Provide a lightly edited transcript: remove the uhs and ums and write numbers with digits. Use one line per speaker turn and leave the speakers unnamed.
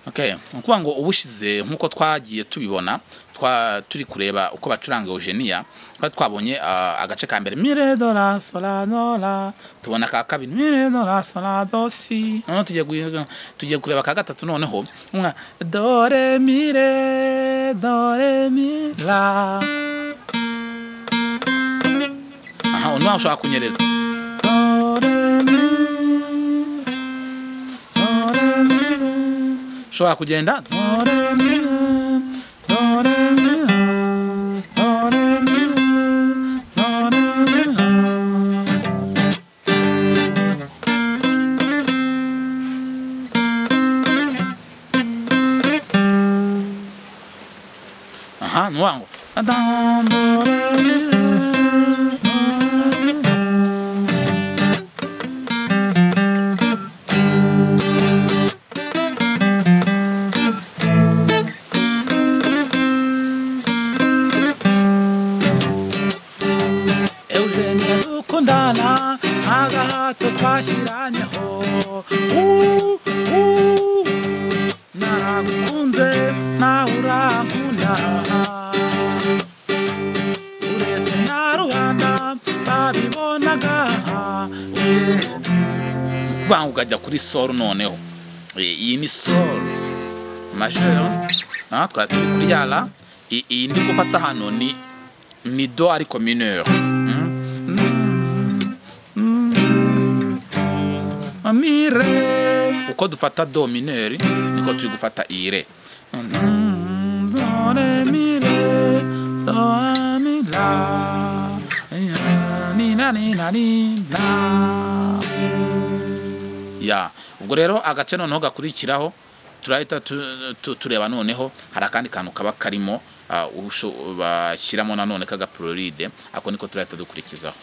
Okay, ukuvuga ngo ubushize nkuko twagiye tubibona turi kureba uko bacuranga Eugenia, twabonye agace ka mbere mi re do la sol la do la, tubona ka kabiri mi re do la sol la do si, none tugiye kureba ka gatatu noneho do re mi la. Aha, uno ushaka kunyereza do re mi, ushobora kugenda do re mi, do re mi, do re mi, do re mi. Aha, nuango do re mi. Kundana agahato twashyiranyeho naragukunze nawe urankunda uretse na rubanda babibonaga kuvuga ngo ukajya kuri sol noneho iyi ni sol majeur twari turi kuri yala iyi ndi gufata hano ni do ariko mineur amire uko dufata do mineur niko turi gufata ire do re mi re do mi la ni na ni na ni na ya. Ubwo rero agace noneho gakurikiraho turahita tureba noneho hari akandi kantu kaba karimo bashyiramo nanone kaga prolide, ako niko turahita dukurikizaho.